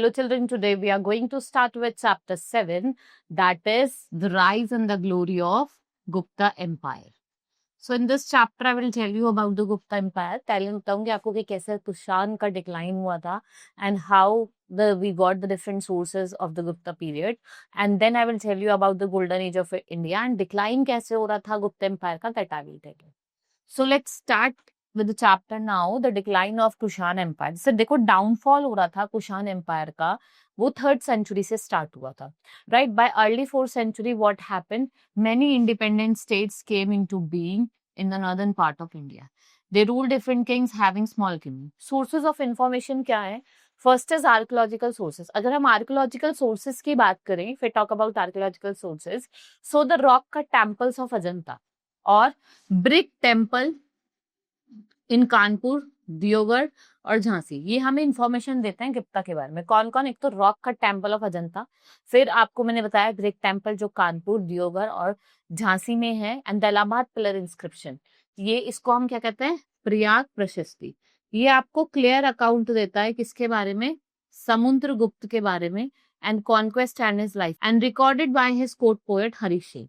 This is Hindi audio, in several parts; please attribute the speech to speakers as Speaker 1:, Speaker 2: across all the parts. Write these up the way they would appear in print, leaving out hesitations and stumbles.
Speaker 1: Hello children, today we are going to start with chapter 7, that is the rise and the glory of Gupta Empire. So in this chapter I will tell you about the Gupta Empire. बताऊंगी आपको कि कैसे कुषाण का डिक्लाइन हुआ था and how we got the different sources of the Gupta period, and then I will tell you about the golden age of India and decline कैसे हो रहा था Gupta Empire का, that I will tell you. So let's start with the chapter now, the decline of Kushan Empire. जैसे देखो डाउनफॉल हो रहा था कुषाण एम्पायर का, वो 3rd century से स्टार्ट हुआ था, right? By early 4th century, what happened? Many independent states came into being in the northern part of India. They ruled different kings having small kingdoms. Sources of information क्या है? First is archaeological sources. अगर हम archaeological sources की बात करें, if we talk about archaeological sources, so the rock cut temples of Ajanta और brick temple in Kanpur, Deogarh और झांसी, ये हमें इंफॉर्मेशन देते हैं गुप्ता के बारे में. कौन कौन? एक तो rock cut temple of Ajanta, फिर आपको मैंने बताया ब्रिक टेम्पल जो कानपुर, दियोगढ़ और झांसी में है, and the Allahabad pillar inscription. ये इसको हम क्या कहते हैं? प्रयाग प्रशस्ति. ये आपको क्लियर अकाउंट देता है किसके बारे में? समुद्रगुप्त के बारे में, and conquest and his life, and recorded by his court poet Harish Singh.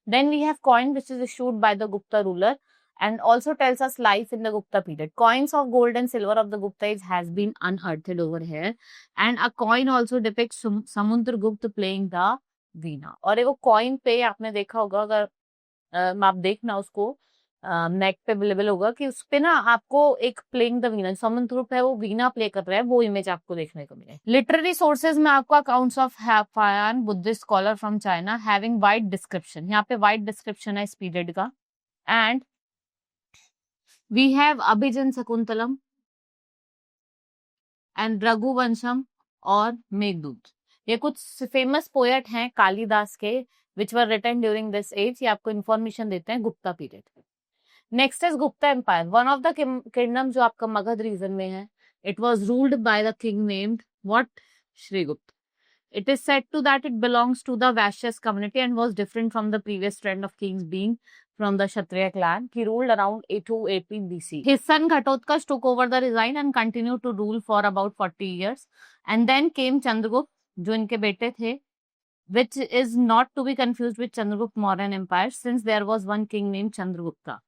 Speaker 1: Then we have coin which is issued by the Gupta ruler and also tells us life in the Gupta period. Coins of gold and silver of the Gupta age has been unearthed over here, and a coin also depicts Samudragupta playing the veena. और एक coin पे आपने देखा होगा, अगर आप देखना उसको नेट पे अवेलेबल होगा कि उस पे ना आपको एक प्लेइंग द वीना, समुद्रगुप्त है वो वीना प्ले कर रहा है, वो इमेज आपको देखने को मिले. लिटरेरी सोर्सेज में आपको accounts of Fahien Buddhist scholar from China having wide description. यहाँ पे वाइड डिस्क्रिप्शन है इस पीरियड का. And we have Abhijnana Shakuntalam and Raghuvansham और मेघदूत. ये कुछ फेमस पोएट हैं कालिदास के which were written during this age. ये आपको इन्फॉर्मेशन देते हैं Gupta period. Next is Gupta empire, one of the kingdom जो आपका मगध रीजन में है. It was ruled by the king named what? Srigupta. It is said to that it belongs to the Vaishyas community and was different from the previous trend of kings being from the Kshatriya clan. He ruled around 280 BC. His son Ghatotkacha took over the reign and continued to rule for about 40 years. And then came Chandragupta, जो इनके बेटे थे, which is not to be confused with Chandragupta Mauryan Empire since there was one king named Chandragupta.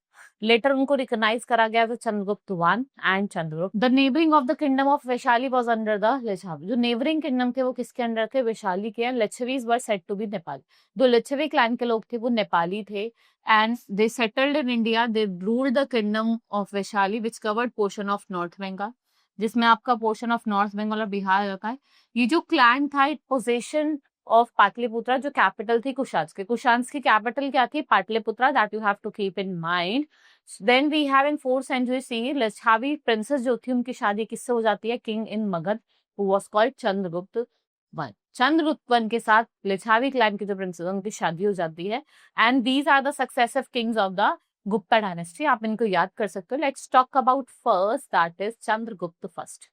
Speaker 1: Later उनको रिकॉग्नाइज करा गया तो Chandragupta one and Chandragupta. The neighbouring of the kingdom of Vaishali was under the Licchavi. जो नेबरिंग किंगडम थे वो किसके अंडर थे? वैशाली के. Licchavis were said to be Nepali. जो लिच्छवी क्लैन के लोग थे वो नेपाली थे, and they settled in India. They ruled the kingdom of Vaishali which covered portion of north Bengal, जिसमें आपका पोर्शन ऑफ नॉर्थ बंगाल और बिहार रखा है. ये जो क्लैन था इट पोजेशन ऑफ पाटलिपुत्रा, जो कैपिटल थी कुशांस के. कुशांस की कैपिटल क्या थी? Pataliputra. That you have to keep in mind. Then we have in 4th century CE Licchavi princess जो थी उनकी शादी किससे हो जाती है? King in Magadha who was called Chandragupta one. Chandragupta one के साथ लिच्छवी क्लैन की जो प्रिंसेस उनकी शादी हो जाती है, and these are the successive kings of the Gupta dynasty. आप इनको याद कर सकते हो. Let's talk about first, that is Chandragupta first.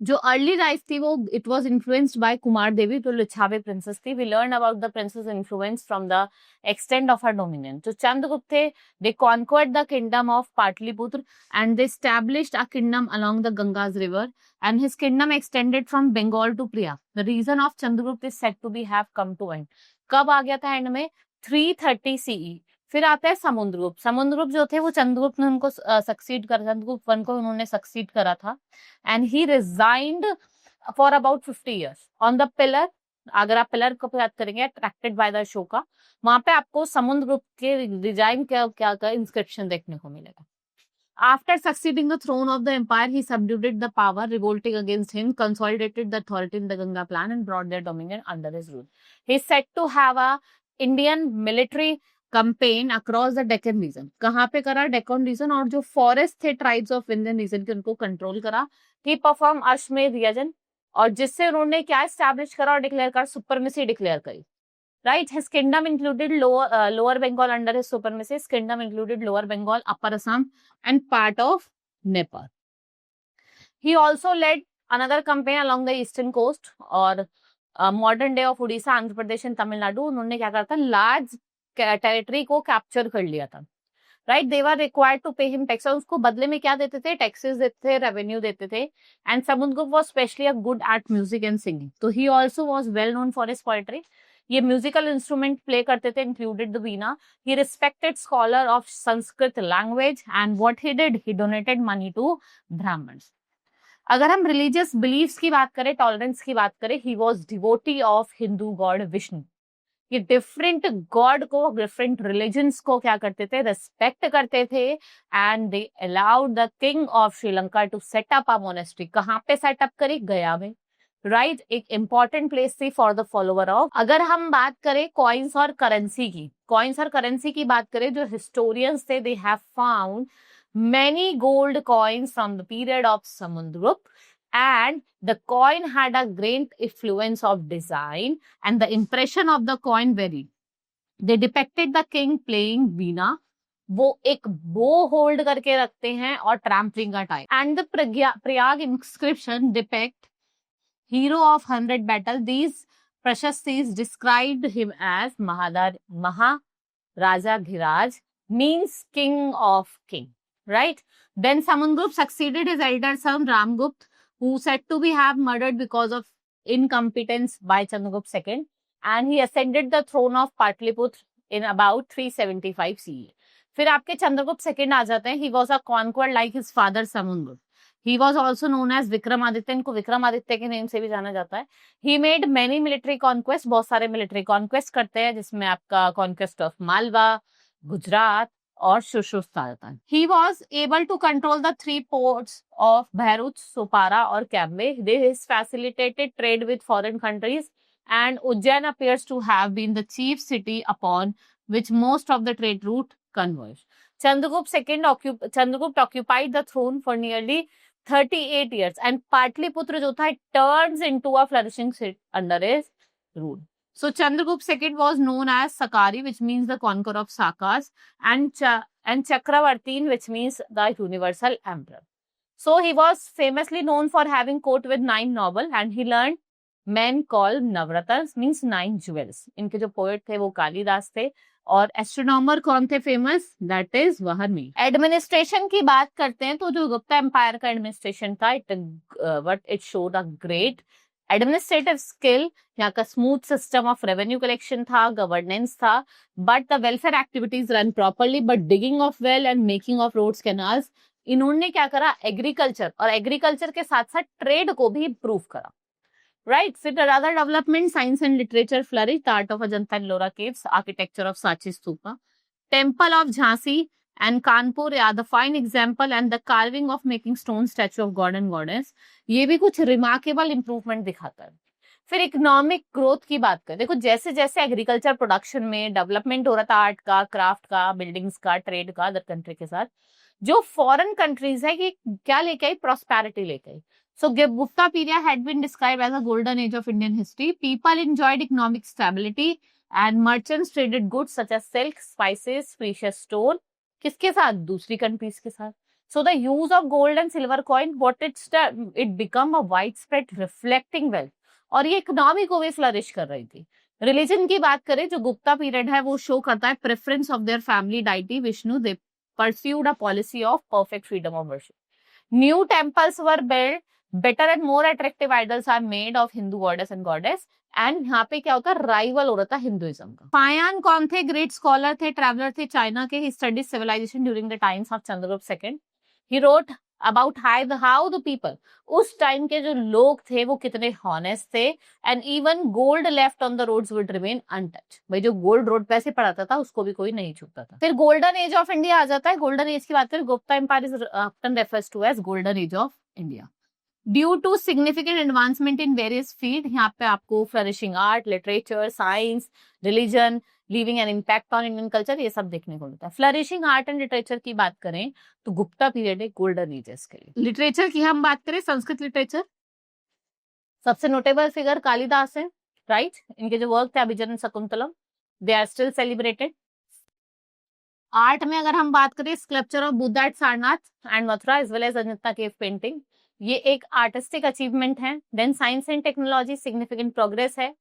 Speaker 1: जो अर्ली लाइफ थी वो it was influenced by Kumar Devi, जो लिच्छावी प्रिंसेस थी. We learn about the princess influence from the extend of her dominion. जो चंद्रगुप्त थे they conquered the kingdom of Pataliputra and they established a kingdom along the Ganges river, and his kingdom extended from Bengal to Prayag. The region of Chandragupta is said to be have come to end. कब आ गया था एंड में? 330 CE. फिर आता है समुद्रगुप्त. समुद्रगुप्त जो थे वो चंद्रगुप्त ने उनको सक्सीड करा, चंद्रगुप्त वन को उन्होंने सक्सीड करा था, and he resigned for about 50 years on the pillar. अगर आप पिलर को याद करेंगे, अट्रैक्टेड बाय द अशोका, वहां पे आपको समुद्रगुप्त के रिजाइन क्या का इंस्क्रिप्शन देखने को मिलेगा. After succeeding the throne of the empire, he subdued the power, revolting against him, consolidated the authority in the Ganga plan, and brought their dominion under his rule. He is said to have a Indian military campaign across the Deccan region. कहाँ पे करा? डेक्कन रीजन. और जो फॉरेस्ट थे ट्राइब्स ऑफ इंडियन रीजन के, उनको कंट्रोल करा. He performed अश्वमेध यजन, और जिससे उन्होंने क्या एस्टैब्लिश करा और डिक्लेयर करा? सुपरमेसी डिक्लेयर करी. Right, his kingdom included lower Bengal under his supremacy. His kingdom included lower Bengal, upper Assam, and part of Nepal. He also led another campaign along the eastern coast और modern day of Odisha, Andhra Pradesh and Tamil Nadu. उन्होंने क्या करा था? लार्ज टेरिटरी को कैप्चर कर लिया था. Right, they were required to pay him tax, और उसको बदले में क्या देते थे, टैक्सेस देते थे, रेवेन्यू देते थे। And Samudragupta was specially a good at music and singing, तो he also was well known for his poetry. ये म्यूजिकल इंस्ट्रूमेंट प्ले करते थे, included the veena. He respected scholar of Sanskrit language, and what he did, he donated money to Brahmans. अगर हम रिलीजियस बिलीफ्स की बात करें, टॉलरेंस की बात करें, he was devotee of Hindu god Vishnu. ये डिफरेंट गॉड को, डिफरेंट रिलीजन्स को क्या करते थे, रेस्पेक्ट करते थे। And they allowed the king of Sri Lanka to set up a monastery. कहाँ पे सेटअप करी, गया में, राइट, एक इंपॉर्टेंट प्लेस थी फॉर द फॉलोवर ऑफ। अगर हम बात करें कॉइन्स और करेंसी की, कॉइन्स और करेंसी की बात करें, जो हिस्टोरियंस थे, they have found many gold coins from the period of Samundragupta, and the coin had a great influence of design, and the impression of the coin varied. They depicted the king playing veena, वो एक बो होल्ड करके रखते हैं और ट्रैम्पलिंग का time. And the Prayag inscription depict hero of 100 battle. These Prashastis described him as Maharaja Dhiraj, means king of king. Right? Then Samundragupta succeeded his elder son Ramgupta, who said to be have murdered because of incompetence by Chandragupta II, and he ascended the throne of Patliputra in about 375 CE. फिर आपके चंद्रगुप्त सेकंड आ जाते हैं। He was a conqueror like his father Samundragupta. He was also known as Vikramaditya, इनको विक्रमादित्य के नेम से भी जाना जाता है। He made many military conquests, बहुत सारे मिलिट्री कॉन्क्वेस्ट करते हैं, जिसमें आपका कॉन्क्वेस्ट ऑफ मालवा, गुजरात और शुश्रुस्तान। He was able to control the 3 ports of Bharuch, Sopara और Cambay. This facilitated trade with foreign countries, and Ujjain appears to have been the chief city upon which most of the trade route converged. Chandragupta occupied the throne for nearly 38 years, and Patliputra जो था, it turns into a flourishing city under his rule. So Chandragupta II was known as Sakari, which means the conqueror of Sakas, and Chakravartin, which means the universal emperor. So he was famously known for having court with 9 nobles, and he learned men called Navratnas, means 9 jewels. इनके जो पोएट थे वो कालिदास थे, और एस्ट्रोनॉमर कौन थे फेमस, दैट इज वहरमी। एडमिनिस्ट्रेशन की बात करते हैं तो जो गुप्ता एम्पायर का एडमिनिस्ट्रेशन था, it showed a great administrative skill. यहाँ का smooth system of revenue collection था, गवर्नेंस था, but the welfare activities run properly, but digging of well and making of roads, canals, इन्होंने क्या करा, एग्रीकल्चर, और एग्रीकल्चर के साथ साथ ट्रेड को भी इम्प्रूव करा। Right. With other development, science and literature flourished. The art of Ajanta and Ellora caves, architecture of Sachi Stupa, temple of Jhansi and Kanpur are the fine example, and the carving of making stone statue of god and goddess. ये भी कुछ remarkable improvement दिखाता है। फिर इकोनॉमिक ग्रोथ की बात करें, देखो जैसे जैसे एग्रीकल्चर प्रोडक्शन में डेवलपमेंट हो रहा था, आर्ट का, क्राफ्ट का, बिल्डिंग्स का, ट्रेड का अदर कंट्री के साथ, जो फॉरेन कंट्रीज है ये क्या लेके आई, प्रॉस्पेरिटी लेके आई। So Gupta period had been described as a golden age of Indian history. People enjoyed economic stability and merchants traded goods such as silk, spices, precious stone. किसके साथ, दूसरी कंट्रीज के साथ। So the use of gold and silver coin, it become a widespread reflecting wealth, और ये इकोनॉमी को भी फ्लरिश कर रही थी। रिलीजन की बात करें, जो गुप्ता पीरियड है वो शो करता है preference of their family deity Vishnu. They pursued a policy of perfect freedom of worship. New temples were build, better and more attractive idols are made of Hindu goddess and goddess, and यहाँ पे क्या होता है, राइवल हो रहा था हिंदुइज्म का। पायान कौन थे, ग्रेट स्कॉलर थे, ट्रैवलर थे चाइना के। He studied civilization during the times of Chandragupta II. He wrote about how the people, उस टाइम के जो लोग थे वो कितने हॉनेस्ट थे, and even gold left on the roads would remain untouched. भाई जो गोल्ड रोड पे ऐसे पड़ाता था उसको भी कोई नहीं छूता था। फिर गोल्डन एज ऑफ इंडिया आ जाता है। गोल्डन एज की बात करें, Gupta empire is often refers to as golden age of India. Due to significant advancement in various fields, यहाँ पे आपको flourishing art, literature, science, religion, leaving an impact on Indian culture, ये सब देखने को मिलता है। फ्लरिशिंग आर्ट एंड लिटरेचर की बात करें तो गुप्ता पीरियड एक गोल्डन एज है इसके लिए। लिटरेचर की हम बात करें, संस्कृत लिटरेचर, सबसे नोटेबल फिगर कालिदास है, राइट। इनके जो वर्क थे Abhijnana Shakuntalam, they are still celebrated. Art में अगर हम बात करें, sculpture of Buddha at Sarnath and Mathura as well as Ajanta cave painting, ये एक आर्टिस्टिक अचीवमेंट है। Then science and technology, significant progress है।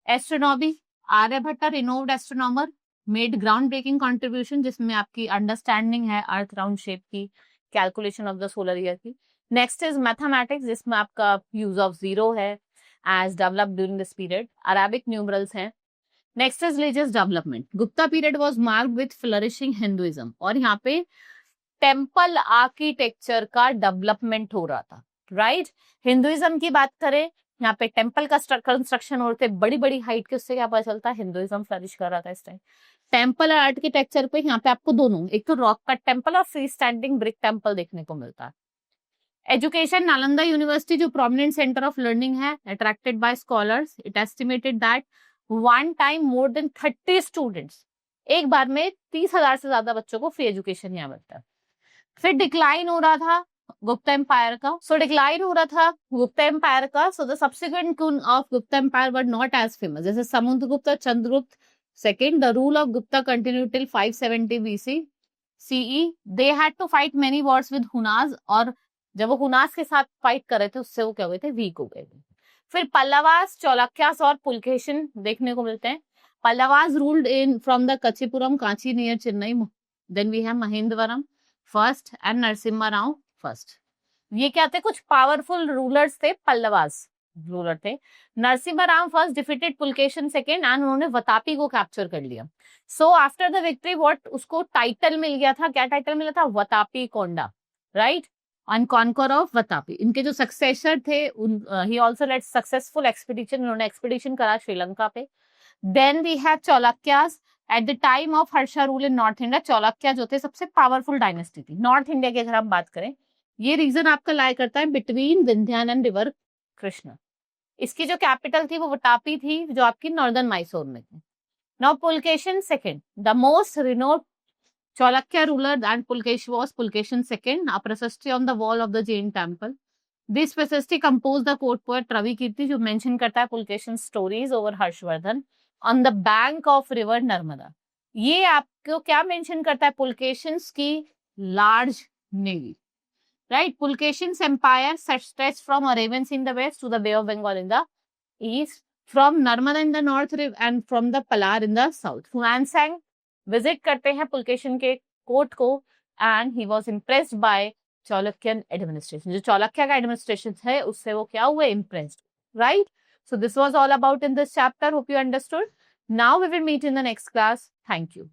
Speaker 1: Astronomy, Aryabhatta renowned astronomer, made ground breaking contribution, जिसमें आपकी अंडरस्टैंडिंग है अर्थ राउंड शेप की, calculation of the solar year की. नेक्स्ट इज मैथमेटिक्स, जिसमें आपका यूज ऑफ जीरो है as developed during this period. Arabic numerals हैं. Next is religious development. Gupta period was marked with flourishing Hinduism, और यहाँ पे टेम्पल आर्किटेक्चर का डेवलपमेंट हो रहा था, राइट. हिंदुइज्म की बात करें, यहाँ पे टेम्पल का कंस्ट्रक्शन हो रहे थे बड़ी बड़ी हाइट के, उससे क्या पता चलता है हिंदुइज्म फ्लरिश कर रहा था इस टाइम. टेम्पल और आर्किटेक्चर पे यहाँ पे आपको दोनों, एक तो रॉक कट टेम्पल और फ्री स्टैंडिंग ब्रिक टेम्पल देखने को मिलता है. एजुकेशन, नालंदा यूनिवर्सिटी जो प्रोमिनेंट सेंटर ऑफ लर्निंग है, attracted by scholars. It estimated that one time more than 30 students, एक बार में 30,000 से ज्यादा बच्चों को फ्री एजुकेशन यहाँ मिलता है. फिर डिक्लाइन हो रहा था गुप्ता एम्पायर का. डिक्लाइन हो रहा था गुप्ता एम्पायर का. The subsequent queen of Gupta empire were not as famous, जैसे Samudragupta, Chandragupta second. The rule of Gupta continued till 570 BC CE. They had to fight many wars with Hunas, और जब वो हुनास के साथ फाइट कर रहे थे उससे वो क्या हुए थे, वीक हो गए थे. फिर पल्लवास, चौलक्यास और पुलकेशिन देखने को मिलते हैं. Pallavas ruled in from the Kanchipuram Kanchi near Chennai. Then we have Mahendravarman first and Narasimha Rao first. ये क्या थे, कुछ पावरफुल रूलर्स थे. पल्लवास रूलर थे. Narasimha Rao first defeated Pulakeshin second, and उन्होंने वतापी को कैप्चर कर लिया. So after the victory what उसको टाइटल मिल गया था, क्या टाइटल मिला था, Vatapi Konda, right, on conquer of Vatapi. इनके जो सक्सेसर थे, he also led successful expedition, उन्होंने एक्सपीडिशन करा श्रीलंका पे. Then we have Chalukyas. At the time of Harsha rule in north India, Chalukya जो थे सबसे पावरफुल डायनेस्टी थी नॉर्थ इंडिया की. अगर हम बात करें, ये रीजन आपका लाई करता है between Vindhyan and river Krishna. इसकी जो कैपिटल थी वो वटापी थी, जो आपकी नॉर्दर्न मैसूर में थी. Now Pulakeshin second, the most renowned Cholakya ruler and Pulkesh was Pulkeshin II, a Prasasti on the wall of the Jain temple. This Prasasti composed the court poet Ravi Kirti, जो mention करता है Pulkeshin stories over Harshvardhan on the bank of river Narmada. ये आपको क्या mention करता है, Pulkeshins की large navy, right? Pulkeshin's empire stretched from Arabians in the west to the Bay of Bengal in the east, from Narmada in the north and from the Palar in the south. Huansang visit करते हैं पुलकेशिन के कोर्ट को, and he was impressed by Chalukyan administration. जो चालुक्य का एडमिनिस्ट्रेशन है उससे वो क्या हुए, impressed, right. So this was all about in this chapter. Hope you understood. Now we will meet in the next class. Thank you.